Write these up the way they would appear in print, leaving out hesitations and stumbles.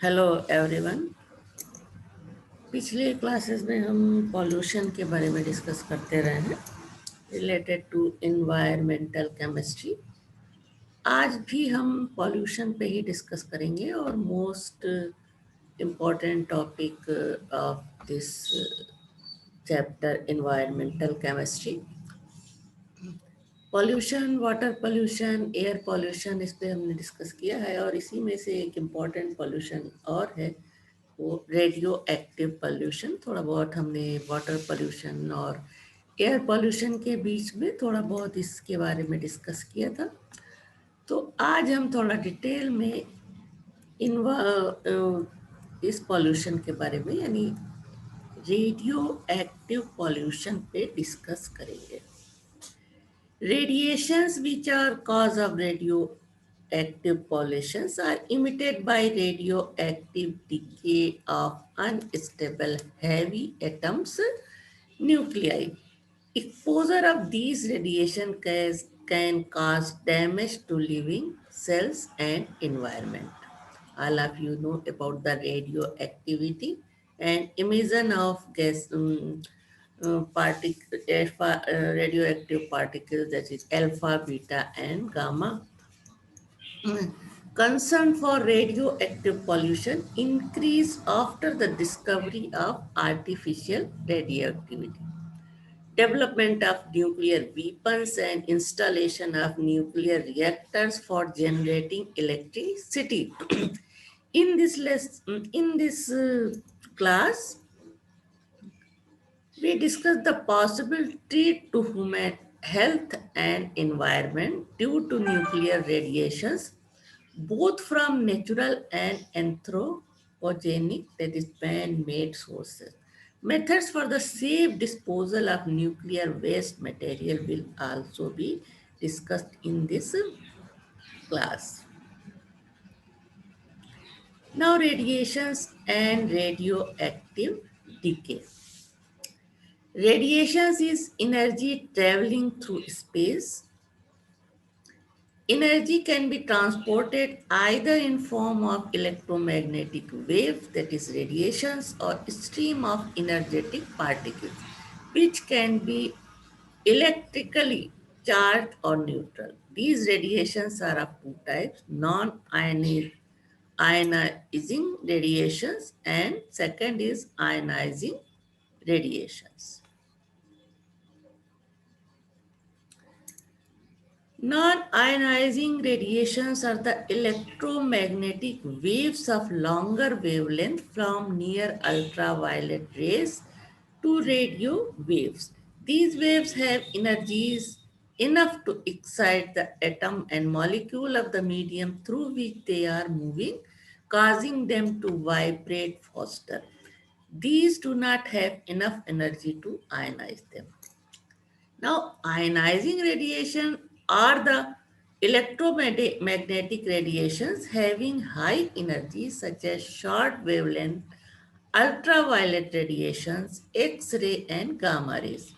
Hello everyone. पिछले classes में हम पॉल्यूशन के बारे में डिस्कस करते रहे हैं रिलेटेड टू इन्वायरमेंटल केमिस्ट्री। आज भी हम पॉल्यूशन पे ही डिस्कस करेंगे और most important topic of this chapter environmental chemistry. Pollution, water pollution, air pollution, इस पे हमने डिस्कस किया है और इसी में से एक इम्पॉर्टेंट पॉल्यूशन और है वो रेडियो एक्टिव पॉल्यूशन। थोड़ा बहुत हमने वाटर पॉल्यूशन और एयर पॉल्यूशन के बीच में थोड़ा बहुत इसके बारे में डिस्कस किया था। तो आज हम थोड़ा डिटेल में इन्वा इस पॉल्यूशन के बारे में यानी रेडियो एक्टिव पॉल्यूशन पे डिस्कस करेंगे। Radiations which are cause of radioactive pollutions are emitted by radioactive decay of unstable heavy atoms nuclei. Exposure of these radiation can cause damage to living cells and environment. All of you know about the radioactivity and emission of radioactive particles, that is alpha, beta, and gamma. Concern for radioactive pollution increased after the discovery of artificial radioactivity. Development of nuclear weapons and installation of nuclear reactors for generating electricity. In this class, we discussed the possibility to human health and environment due to nuclear radiations, both from natural and anthropogenic, that is, man-made sources. Methods for the safe disposal of nuclear waste material will also be discussed in this class. Now, radiations and radioactive decay. Radiations is energy traveling through space. Energy can be transported either in form of electromagnetic waves, that is radiations, or stream of energetic particles, which can be electrically charged or neutral. These radiations are of two types: non-ionizing radiations, and second is ionizing radiations. Non-ionizing radiations are the electromagnetic waves of longer wavelength from near ultraviolet rays to radio waves. These waves have energies enough to excite the atom and molecule of the medium through which they are moving, causing them to vibrate faster. These do not have enough energy to ionize them. Now, ionizing radiation are the electromagnetic radiations having high energy, such as short wavelength, ultraviolet radiations, X ray, and gamma rays.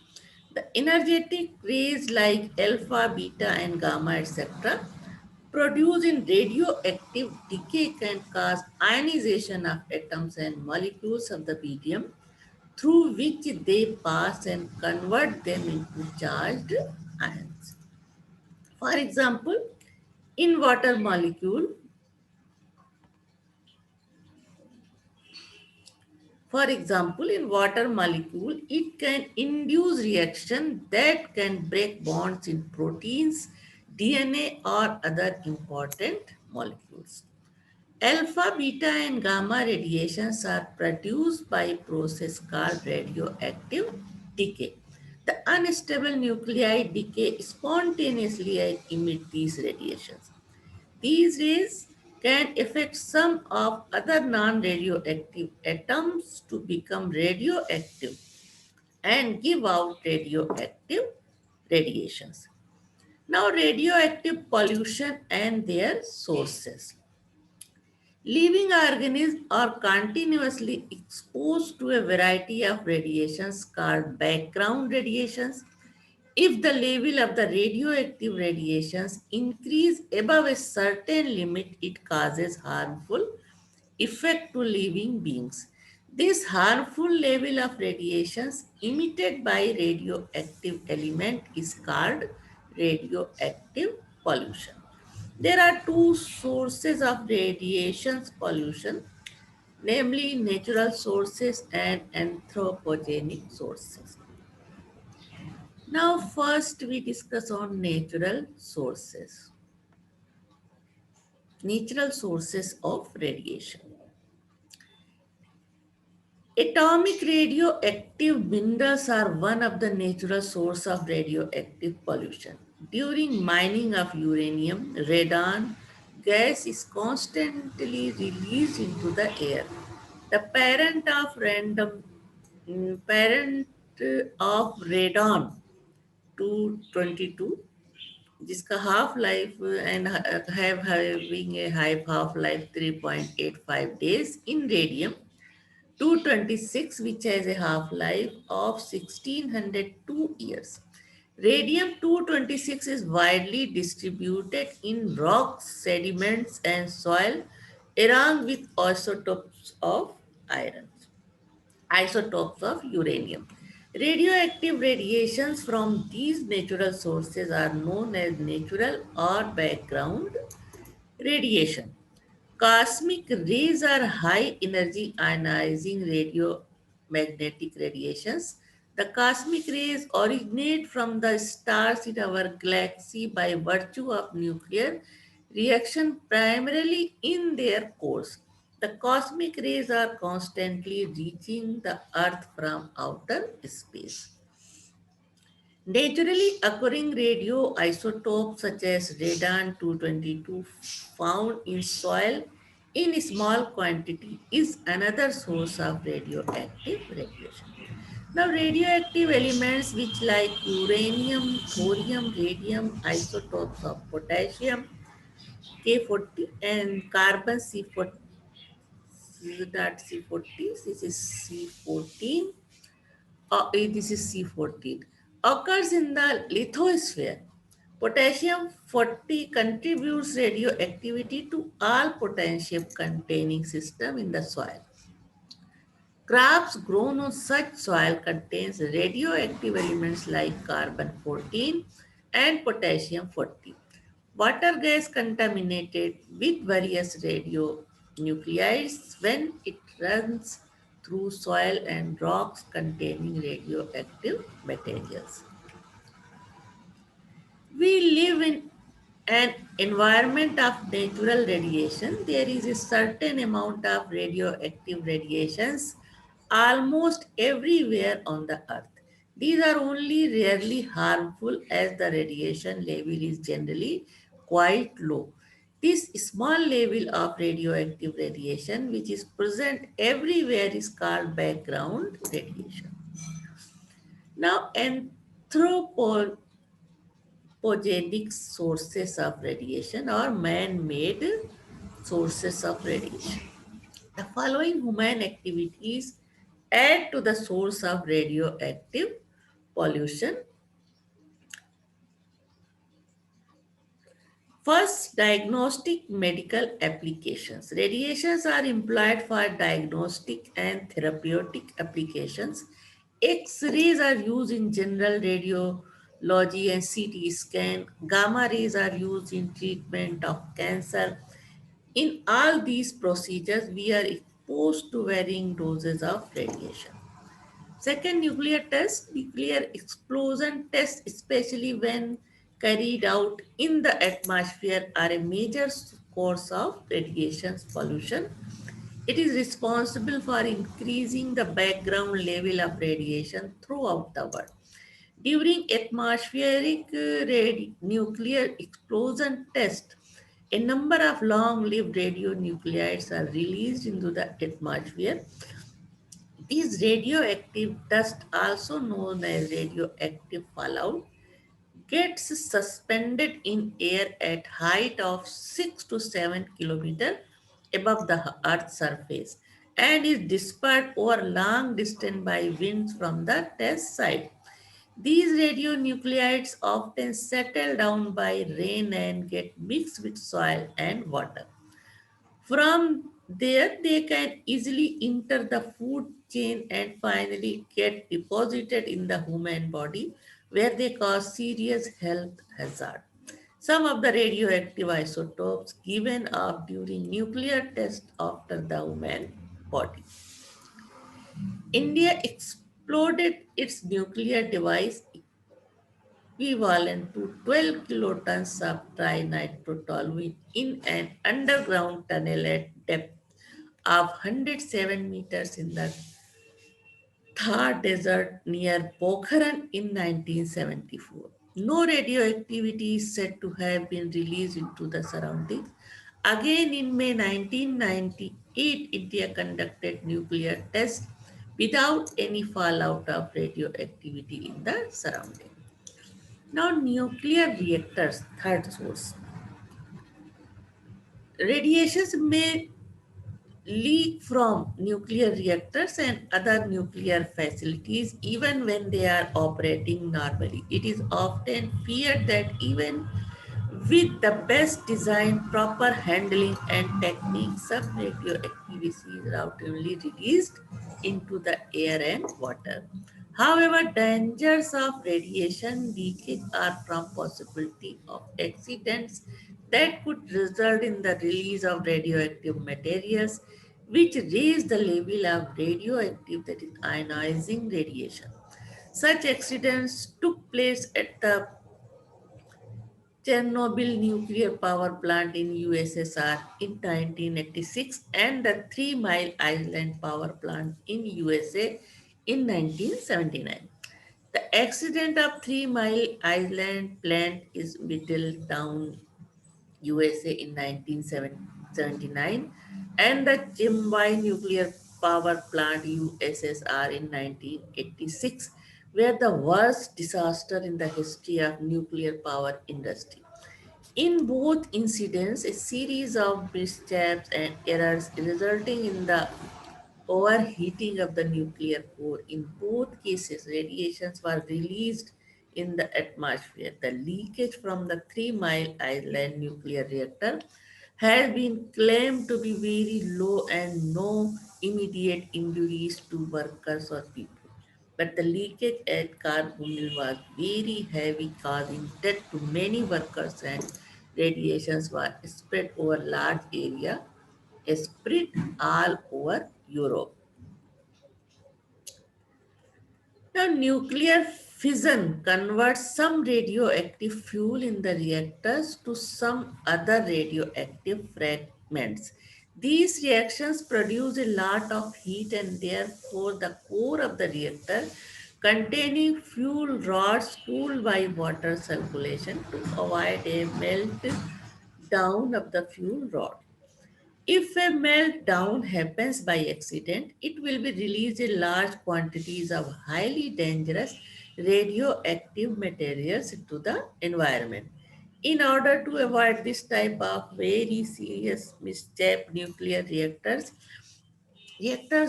The energetic rays like alpha, beta, and gamma, etc., produced in radioactive decay can cause ionization of atoms and molecules of the medium through which they pass and convert them into charged ions. For example, in water molecule, it can induce reaction that can break bonds in proteins, DNA, or other important molecules. Alpha, beta, and gamma radiations are produced by a process called radioactive decay. The unstable nuclei decay spontaneously and emit these radiations. These rays can affect some of other non-radioactive atoms to become radioactive and give out radioactive radiations. Now, radioactive pollution and their sources. Living organisms are continuously exposed to a variety of radiations called background radiations. If the level of the radioactive radiations increase above a certain limit, it causes harmful effect to living beings. This harmful level of radiations emitted by radioactive element is called radioactive pollution. There are two sources of radiations pollution, namely natural sources and anthropogenic sources. Now first we discuss on natural sources. Natural sources of radiation. Atomic radioactive minerals are one of the natural source of radioactive pollution. During mining of uranium, radon gas is constantly released into the air. The parent of radon 222 जिसका half life and have having a high half life 3.85 days in radium 226, which has a half life of 1602 years. Radium 226 is widely distributed in rocks, sediments, and soil, along with iron, isotopes of uranium. Radioactive radiations from these natural sources are known as natural or background radiation. Cosmic rays are high energy ionizing radiomagnetic radiations. The cosmic rays originate from the stars in our galaxy by virtue of nuclear reaction primarily in their cores. The cosmic rays are constantly reaching the earth from outer space. Naturally occurring radioisotopes such as radon 222 found in soil in small quantity is another source of radioactive radiation. Now radioactive elements which like uranium, thorium, radium, isotopes of potassium K40 and carbon C40, that C40, this is C14 this is C14, occurs in the lithosphere. Potassium 40 contributes radioactivity to all potassium containing system in the soil. Crops grown on such soil contains radioactive elements like carbon 14 and potassium 40. Water gas contaminated with various radionuclides when it runs through soil and rocks containing radioactive materials. We live in an environment of natural radiation. There is a certain amount of radioactive radiations almost everywhere on the earth. These are only rarely harmful as the radiation level is generally quite low. This small level of radioactive radiation, which is present everywhere, is called background radiation. Now, anthropogenic sources of radiation or man-made sources of radiation. The following human activities add to the source of radioactive pollution. First, diagnostic medical applications. Radiations are employed for diagnostic and therapeutic applications. X-rays are used in general radiology and CT scan. Gamma rays are used in treatment of cancer. In all these procedures, we are exposed to varying doses of radiation. Second, nuclear test, nuclear explosion tests, especially when carried out in the atmosphere, are a major source of radiation pollution. It is responsible for increasing the background level of radiation throughout the world. During atmospheric nuclear explosion test, a number of long-lived radionuclides are released into the atmosphere. These radioactive dust, also known as radioactive fallout, gets suspended in air at height of 6 to 7 kilometers above the Earth's surface and is dispersed over long distance by winds from the test site. These radionuclides often settle down by rain and get mixed with soil and water. From There, they can easily enter the food chain and finally get deposited in the human body, where they cause serious health hazard. Some of the radioactive isotopes given off during nuclear tests after the human body. India exploded its nuclear device equivalent to 12 kilotons of trinitrotoluene in an underground tunnel at depth of 107 meters in the Thar Desert near Pokhran in 1974. No radioactivity is said to have been released into the surroundings. Again, in May 1998, India conducted nuclear tests without any fallout of radioactivity in the surroundings. Now, nuclear reactors, third source. Radiations may leak from nuclear reactors and other nuclear facilities even when they are operating normally. It is often feared that even with the best design, proper handling, and techniques, some radioactivity is routinely released into the air and water. However, dangers of radiation leakage are from possibility of accidents that could result in the release of radioactive materials, which raise the level of radioactive, that is ionizing radiation. Such accidents took place at the Chernobyl nuclear power plant in USSR in 1986 and the Three Mile Island power plant in USA in 1979. The accident of Three Mile Island plant is Middletown, USA in 1979 and the Chimbai nuclear power plant USSR in 1986 were the worst disaster in the history of nuclear power industry. In both incidents, a series of missteps and errors resulting in the overheating of the nuclear core. In both cases, radiations were released in the atmosphere. The leakage from the Three Mile Island nuclear reactor has been claimed to be very low and no immediate injuries to workers or people. But the leakage at Carbonyl was very heavy, causing death to many workers, and radiations were spread over large area, spread all over Europe. Now, nuclear fission converts some radioactive fuel in the reactors to some other radioactive fragments. These reactions produce a lot of heat, and therefore the core of the reactor containing fuel rods cooled by water circulation to avoid a melt down of the fuel rod. If a meltdown happens by accident, it will be released in large quantities of highly dangerous radioactive materials into the environment. In order to avoid this type of very serious misstep, reactors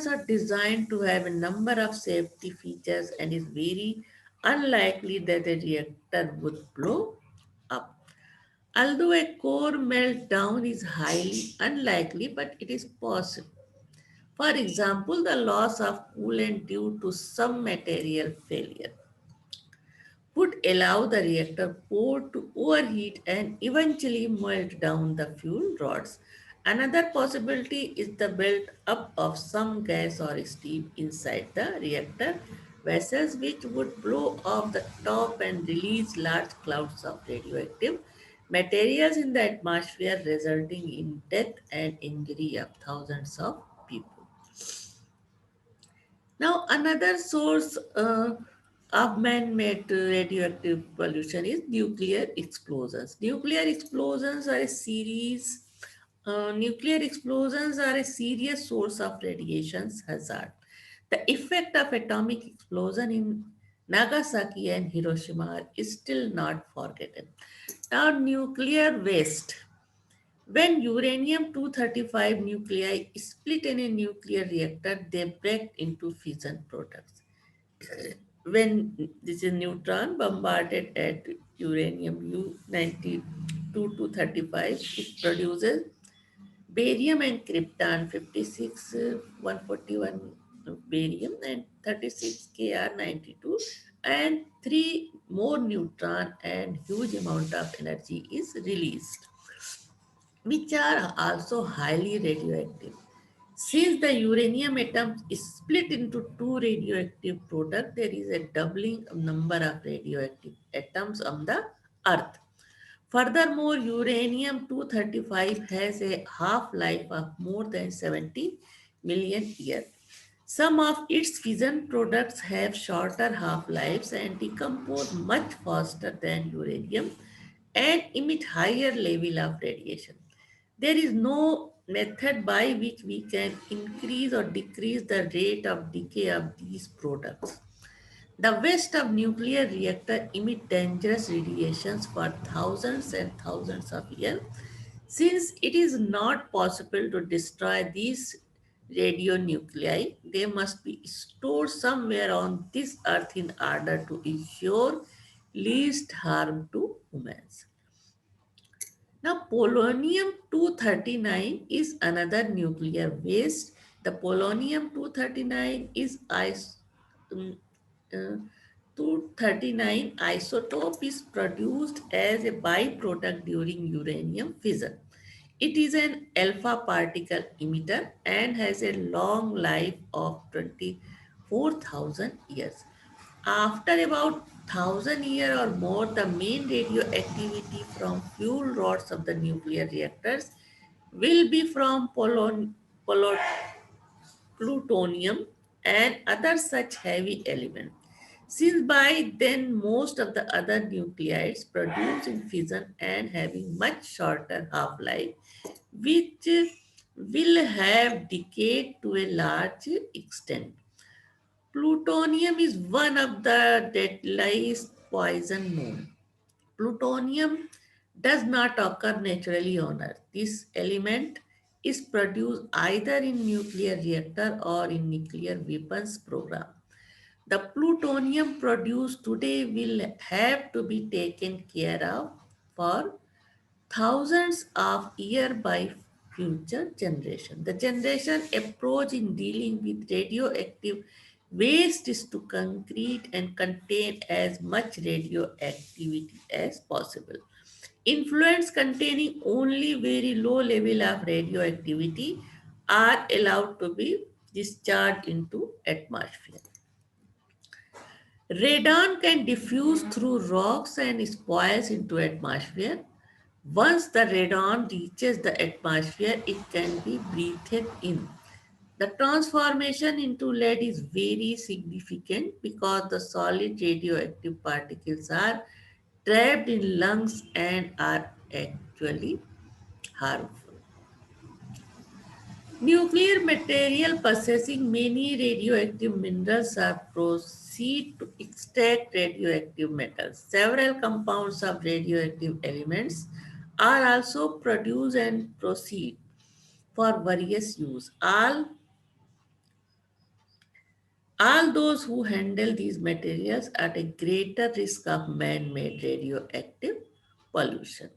are designed to have a number of safety features and is very unlikely that a reactor would blow up. Although a core meltdown is highly unlikely, but it is possible. For example, the loss of coolant due to some material failure would allow the reactor core to overheat and eventually melt down the fuel rods. Another possibility is the build up of some gas or steam inside the reactor vessels, which would blow off the top and release large clouds of radioactive materials in the atmosphere, resulting in death and injury of thousands of people. Now, another source of man-made radioactive pollution is nuclear explosions. Nuclear explosions are a serious source of radiation hazard. The effect of atomic explosion in Nagasaki and Hiroshima is still not forgotten. Now, nuclear waste. When uranium 235 nuclei split in a nuclear reactor, they break into fission products. When this is neutron bombarded at uranium U 92 to 35, it produces Barium and krypton 56 141 barium and 36 Kr92 and 3 more neutron and huge amount of energy is released, which are also highly radioactive. Since the uranium atom is split into two radioactive products, there is a doubling of number of radioactive atoms on the earth. Furthermore, uranium 235 has a half-life of more than 70 million years. Some of its fission products have shorter half-lives and decompose much faster than uranium and emit higher level of radiation. There is no method by which we can increase or decrease the rate of decay of these products. The waste of nuclear reactor emit dangerous radiations for thousands and thousands of years. Since it is not possible to destroy these radionuclei, they must be stored somewhere on this earth in order to ensure least harm to humans. Now, polonium 239 is another nuclear waste. The polonium 239 is um, uh, 239 isotope is produced as a byproduct during uranium fission. It is an alpha particle emitter and has a long life of 24,000 years. After about 1,000 years or more, the main radioactivity from fuel rods of the nuclear reactors will be from plutonium and other such heavy elements. Since by then most of the other nuclides produced in fission and having much shorter half-life, which will have decayed to a large extent. Plutonium is one of the deadliest poison known. Plutonium does not occur naturally on Earth. This element is produced either in nuclear reactor or in nuclear weapons program. The plutonium produced today will have to be taken care of for thousands of years by future generation. The generation approach in dealing with radioactive waste is to concrete and contain as much radioactivity as possible. Influents containing only very low level of radioactivity are allowed to be discharged into atmosphere. Radon can diffuse through rocks and spoils into atmosphere. Once the radon reaches the atmosphere, it can be breathed in. The transformation into lead is very significant because the solid radioactive particles are trapped in lungs and are actually harmful. Nuclear material possessing many radioactive minerals are proceed to extract radioactive metals. Several compounds of radioactive elements are also produced and proceed for various use. All those who handle these materials are at a greater risk of man-made radioactive pollution.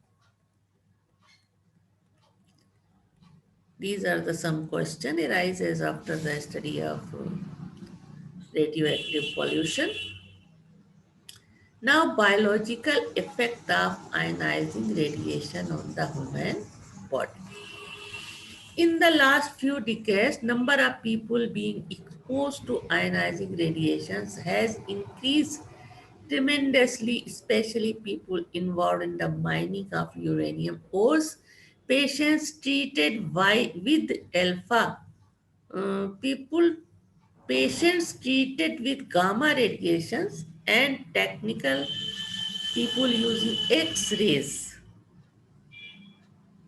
These are the some question arises after the study of radioactive pollution. Now, biological effect of ionizing radiation on the human body. In the last few decades, number of people being exposed to ionizing radiations has increased tremendously, especially people involved in the mining of uranium ores, patients treated with alpha, people patients treated with gamma radiations, and technical people using X-rays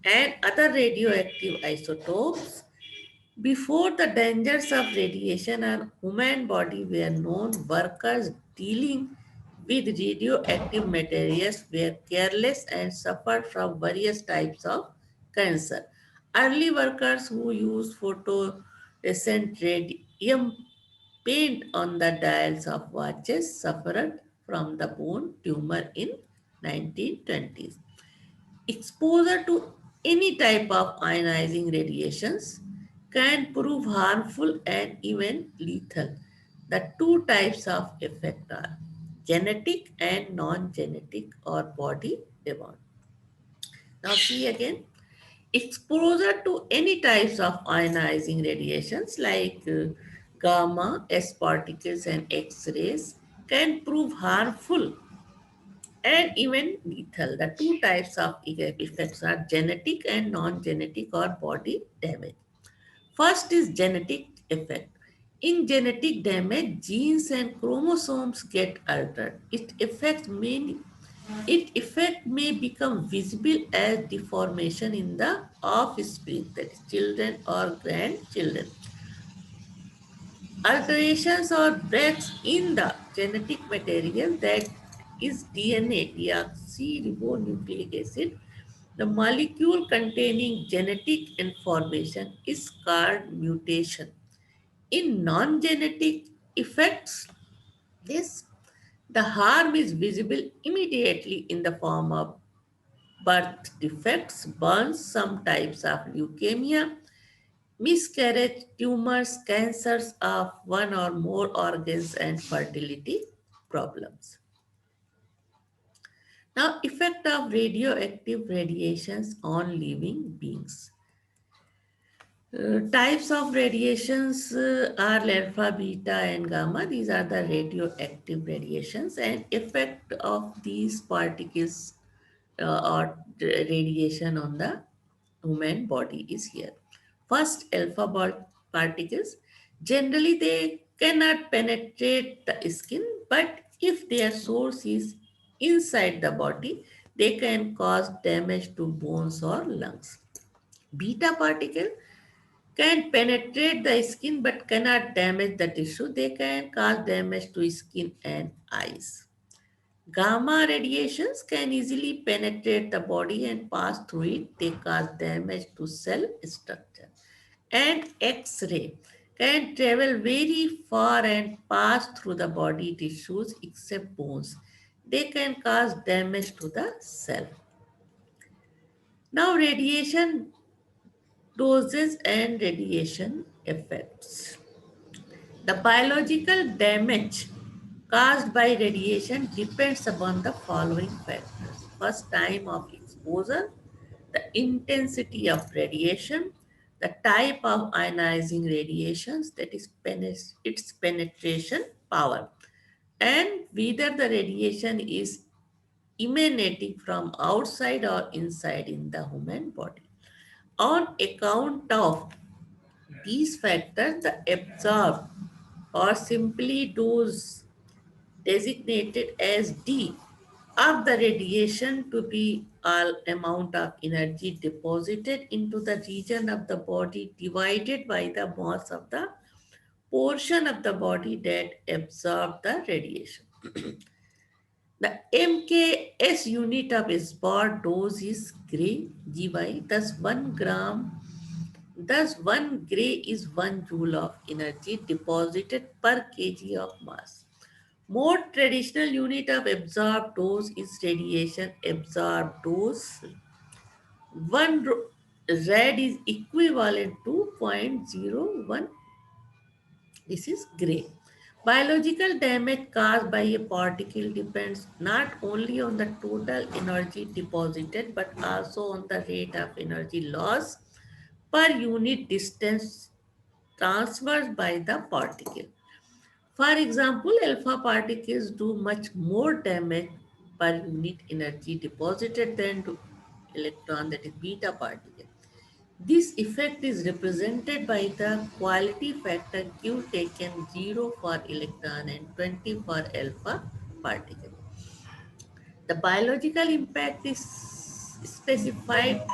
and other radioactive isotopes. Before the dangers of radiation on human body were known, workers dealing with radioactive materials were careless and suffered from various types of cancer. Early workers who used photorescent radium paint on the dials of watches suffered from the bone tumor in 1920s. Exposure to Any type of ionizing radiations can prove harmful and even lethal. The two types of effect are genetic and non-genetic or body demand. Now see again, exposure to any types of ionizing radiations like gamma, S particles and X-rays can prove harmful and even lethal. The two types of effects are genetic and non-genetic or body damage. First is genetic effect. In genetic damage, genes and chromosomes get altered. Its effect may become visible as deformation in the offspring, that is, children or grandchildren. Alterations or breaks in the genetic material, that is DNA, deoxyribonucleic acid, the molecule containing genetic information, is called mutation. In non-genetic effects, this the harm is visible immediately in the form of birth defects, burns, some types of leukemia, miscarriage, tumors, cancers of one or more organs, and fertility problems. Now, effect of radioactive radiations on living beings. Types of radiations are alpha, beta, and gamma. These are the radioactive radiations, and effect of these particles or radiation on the human body is here. First, alpha particles. Generally, they cannot penetrate the skin, but if their source is inside the body, they can cause damage to bones or lungs. Beta particle can penetrate the skin but cannot damage the tissue. They can cause damage to skin and eyes. Gamma radiations can easily penetrate the body and pass through it. They cause damage to cell structure. And X-ray can travel very far and pass through the body tissues except bones. They can cause damage to the cell. Now, radiation doses and radiation effects. The biological damage caused by radiation depends upon the following factors. First, time of exposure, the intensity of radiation, the type of ionizing radiations, that is its penetration power, and whether the radiation is emanating from outside or inside in the human body. On account of these factors, the absorbed or simply those designated as D of the radiation to be all amount of energy deposited into the region of the body divided by the mass of the portion of the body that absorbed the radiation. The MKS unit of spot dose is gray GY, thus 1 gram. Thus, 1 gray is 1 joule of energy deposited per kg of mass. More traditional unit of absorbed dose is radiation absorbed dose. 1 rad is equivalent to 0.01. This is gray. Biological damage caused by a particle depends not only on the total energy deposited but also on the rate of energy loss per unit distance transferred by the particle. For example, alpha particles do much more damage per unit energy deposited than to electron, that is beta particle. This effect is represented by the quality factor Q taken 0 for electron and 20 for alpha particle. The biological impact is specified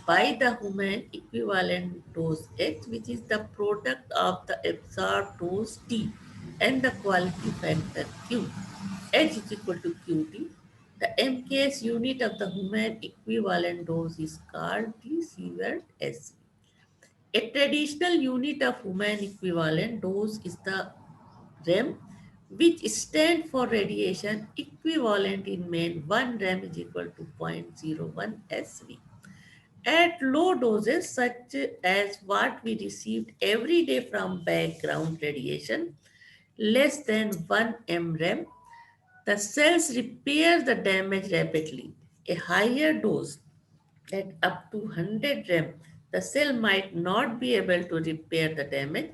by the human equivalent dose H, which is the product of the absorbed dose T and the quality factor Q. H is equal to QT. The MKS unit of the human equivalent dose is called the Sievert SC. A traditional unit of human equivalent dose is the REM, which stand for radiation equivalent in men. 1 rem is equal to 0.01 SV. At low doses, such as what we received every day from background radiation, less than 1 mrem, the cells repair the damage rapidly. A higher dose, at up to 100 rem, the cell might not be able to repair the damage.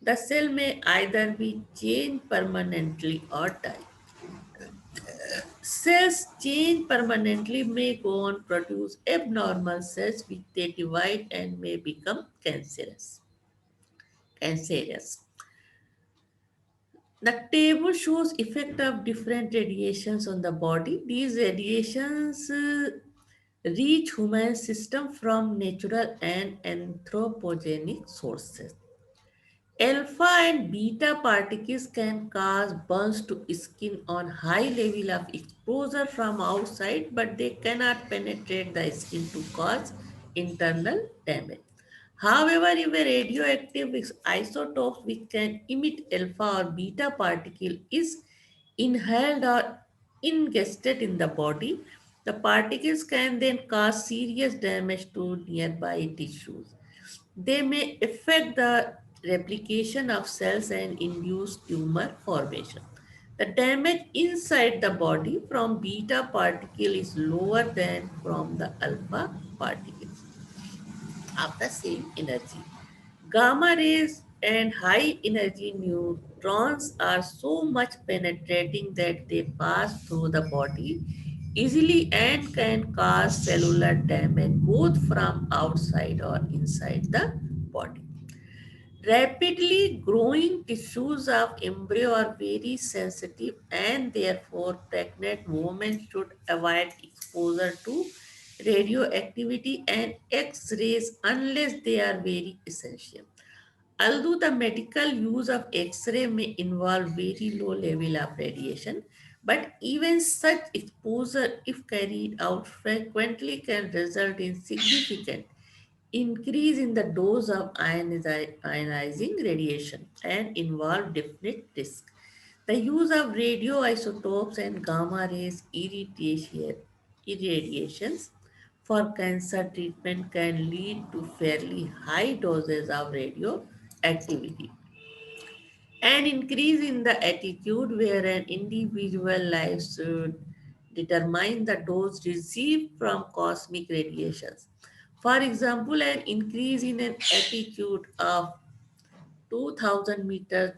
The cell may either be changed permanently or die. Cells change permanently may go on produce abnormal cells which they divide and may become cancerous. Cancerous. The table shows effect of different radiations on the body. These radiations reach human system from natural and anthropogenic sources. Alpha and beta particles can cause burns to skin on high level of exposure from outside, but they cannot penetrate the skin to cause internal damage. However, if a radioactive isotope which can emit alpha or beta particle is inhaled or ingested in the body, the particles can then cause serious damage to nearby tissues. They may affect the replication of cells and induce tumor formation. The damage inside the body from beta particle is lower than from the alpha particles of the same energy. Gamma rays and high energy neutrons are so much penetrating that they pass through the body easily and can cause cellular damage both from outside or inside the body. Rapidly growing tissues of embryo are very sensitive and therefore pregnant women should avoid exposure to radioactivity and X-rays unless they are very essential. Although the medical use of X-ray may involve very low level of radiation, but even such exposure, if carried out frequently, can result in significant increase in the dose of ionizing radiation and involve definite risk. The use of radioisotopes and gamma rays irradiations for cancer treatment can lead to fairly high doses of radioactivity. An increase in the attitude where an individual life should determine the dose received from cosmic radiations. For example, an increase in an attitude of 2000 meters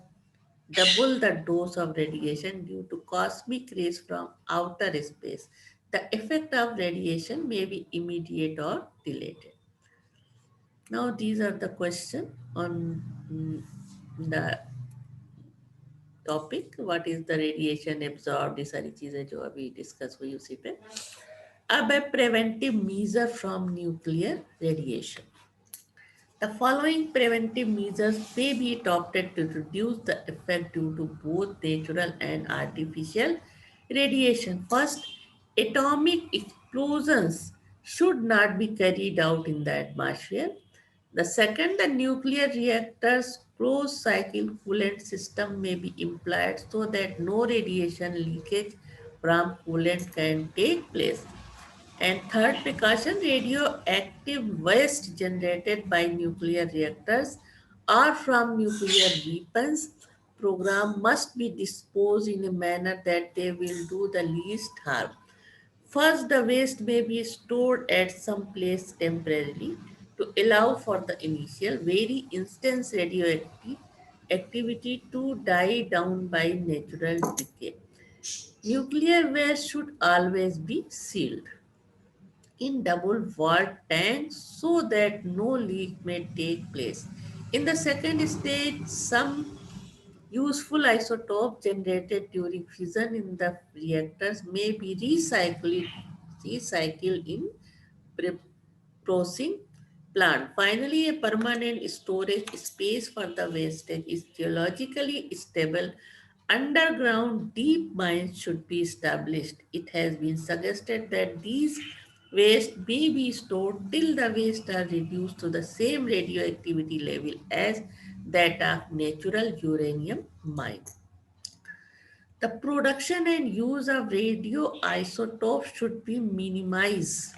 double the dose of radiation due to cosmic rays from outer space. The effect of radiation may be immediate or delayed. Now, these are the questions on the topic what is the radiation absorb, ये सारी चीजें जो अभी discuss हुई उसी पे. अब है preventive measure from nuclear radiation. The following preventive measures may be adopted to reduce the effect due to both natural and artificial radiation. First, atomic explosions should not be carried out in the atmosphere. The second, the nuclear reactor's closed cycle coolant system may be employed so that no radiation leakage from coolant can take place. And third precaution, radioactive waste generated by nuclear reactors or from nuclear weapons program must be disposed in a manner that they will do the least harm. First, the waste may be stored at some place temporarily to allow for the initial very intense radioactive activity to die down by natural decay. Nuclear waste should always be sealed in double walled tanks so that no leak may take place. In the second stage, some useful isotope generated during fission in the reactors may be recycled in processing plant. Finally, a permanent storage space for the wastage is geologically stable. Underground deep mines should be established. It has been suggested that these waste may be stored till the waste are reduced to the same radioactivity level as that of natural uranium mine. The production and use of radioisotopes should be minimized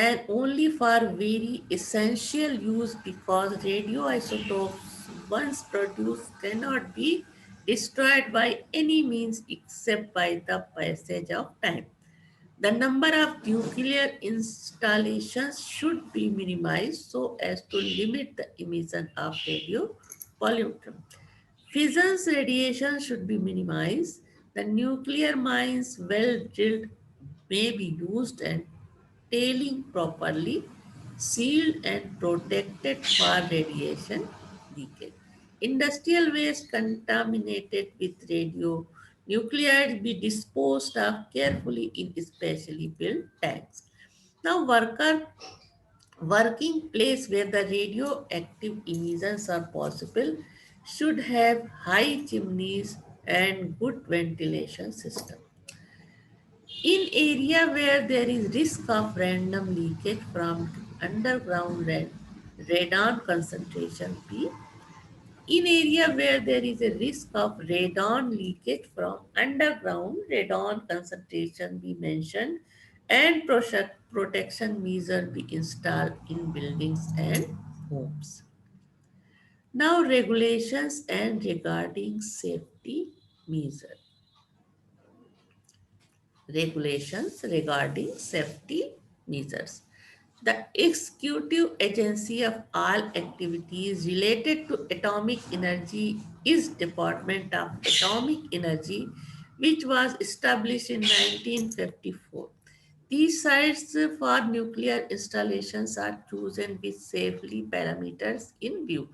and only for very essential use because radioisotopes once produced cannot be destroyed by any means except by the passage of time. The number of nuclear installations should be minimized so as to limit the emission of radio pollutant. Fission's radiation should be minimized. The nuclear mines well drilled may be used and tailing properly, sealed and protected for radiation leakage. Industrial waste contaminated with radionuclides be disposed of carefully in specially built tanks. Now, working place where the radioactive emissions are possible should have high chimneys and good ventilation system. In area where there is risk of random leakage from underground radon concentration P. In area where there is a risk of radon leakage from underground radon concentration be mentioned and protection measure be installed in buildings and homes. Now regulations and regarding safety measure. Regulations regarding safety measures. The executive agency of all activities related to atomic energy is Department of Atomic Energy, which was established in 1954. These sites for nuclear installations are chosen with safety parameters in view.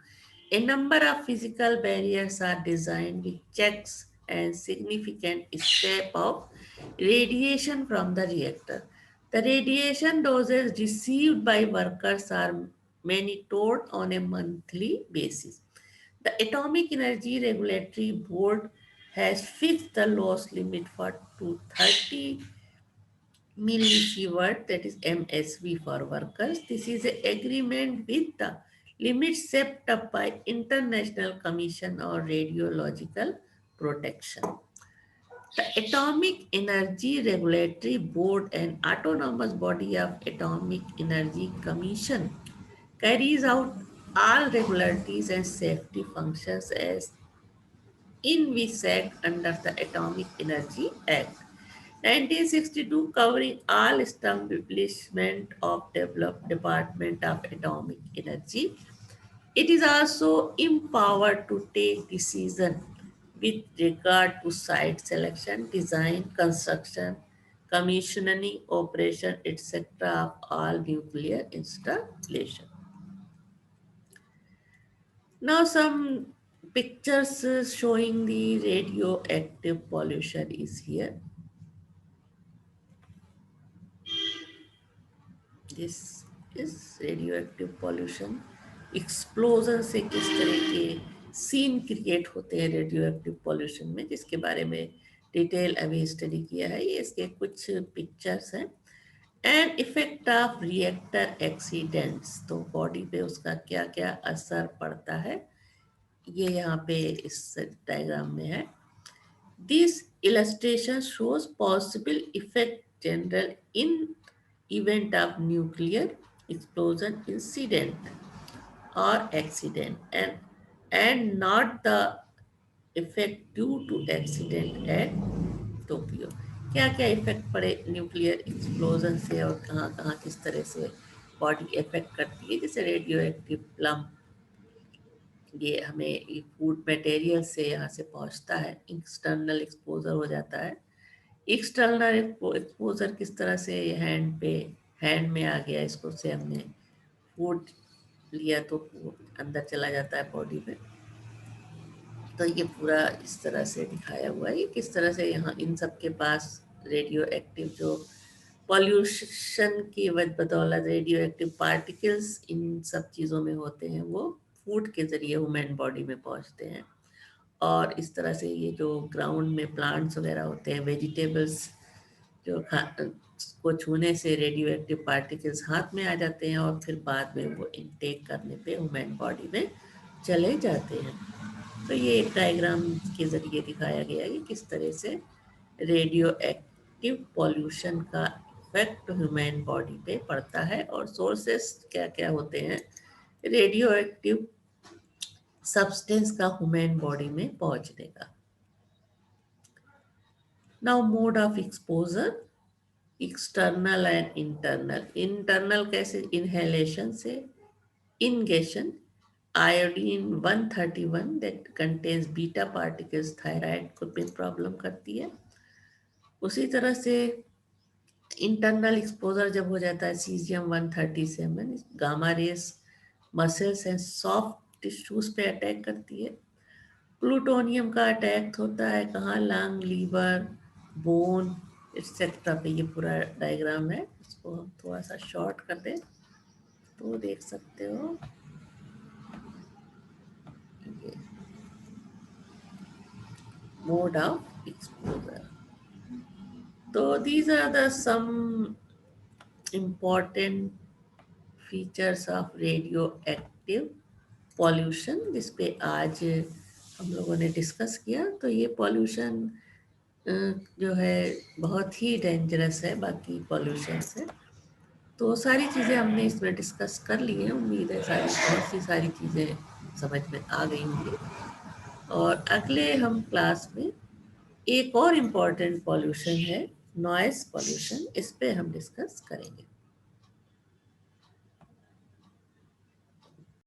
A number of physical barriers are designed with checks and significant step of radiation from the reactor. The radiation doses received by workers are monitored on a monthly basis. The Atomic Energy Regulatory Board has fixed the loss limit for 230 millisievert, that is MSV for workers. This is an agreement with the limits set up by International Commission on Radiological Protection. The Atomic Energy Regulatory Board, an autonomous body of Atomic Energy Commission, carries out all regularities and safety functions as envisaged under the Atomic Energy Act. 1962 covering all establishment of developed Department of Atomic Energy. It is also empowered to take decision with regard to site selection, design, construction, commissioning, operation, etc. of all nuclear installation. Now some pictures showing the radioactive pollution is here. This is radio active pollution explosion से किस तरह के scene create होते हैं radio active pollution में, जिसके बारे में डिटेल अभी स्टडी किया है। ये इसके कुछ पिक्चर्स हैं। And effect of reactor accidents, तो बॉडी पे उसका क्या क्या असर पड़ता है, ये यहाँ पे इस डायग्राम में है। This illustration shows possible effect general in event of nuclear explosion incident or accident and not the effect due to accident at Tokyo. क्या क्या इफेक्ट पड़े न्यूक्लियर एक्सप्लोजन से और कहाँ कहाँ किस तरह से बॉडी इफेक्ट करती है। जैसे रेडियो एक्टिव लम्प, ये हमें ये फूड मटेरियल से यहाँ से पहुँचता है, एक्सटर्नल एक्सपोजर हो जाता है। एक्सटर्नल एक्सपोजर किस तरह से हैंड में आ गया, इसको से हमने फूड लिया तो अंदर चला जाता है बॉडी में। तो ये पूरा इस तरह से दिखाया हुआ है किस तरह से यहाँ इन सब के पास रेडियो एक्टिव जो पॉल्यूशन की बदौलत रेडियो एक्टिव पार्टिकल्स इन सब चीज़ों में होते हैं, वो फूड के ज़रिए ह्यूमन बॉडी में पहुँचते हैं। और इस तरह से ये जो ग्राउंड में प्लांट्स वगैरह होते हैं, वेजिटेबल्स जो को छूने से रेडियो एक्टिव पार्टिकल्स हाथ में आ जाते हैं और फिर बाद में वो इनटेक करने पे ह्यूमन बॉडी में चले जाते हैं। तो ये एक डायग्राम के ज़रिए दिखाया गया है कि किस तरह से रेडियो एक्टिव पॉल्यूशन का इफेक्ट ह्यूमन बॉडी पे पड़ता है और सोर्सेस क्या क्या होते हैं रेडियो एक्टिव सब्सटेंस का ह्यूमन बॉडी में पहुंचने का। Now mode of exposure, external and internal. Internal कैसे, इनहेलेशन से, ingestion, iodine 131 that contains beta particles thyroid को भी प्रॉब्लम करती है। उसी तरह से इंटरनल एक्सपोजर जब हो जाता है caesium 137, gamma rays muscles and soft tissues पे अटैक करती है। प्लूटोनियम का अटैक होता है कहाँ, लंग, लीवर, बोन एक्सेट्रा पे। ये पूरा डायग्राम है, इसको हम थोड़ा सा शॉर्ट कर दें तो देख सकते हो। ये mode of exposure. So these are the some important features of radioactive pollution जिस पे आज हम लोगों ने डिस्कस किया। तो ये पॉल्यूशन जो है बहुत ही डेंजरस है बाकी पॉल्यूशन से। तो सारी चीज़ें हमने इसमें डिस्कस कर ली हैं, उम्मीद है सारी बहुत सी सारी चीज़ें समझ में आ गई होंगी। और अगले हम क्लास में एक और इम्पॉर्टेंट पॉल्यूशन है नॉइस पॉल्यूशन, इस पे हम डिस्कस करेंगे।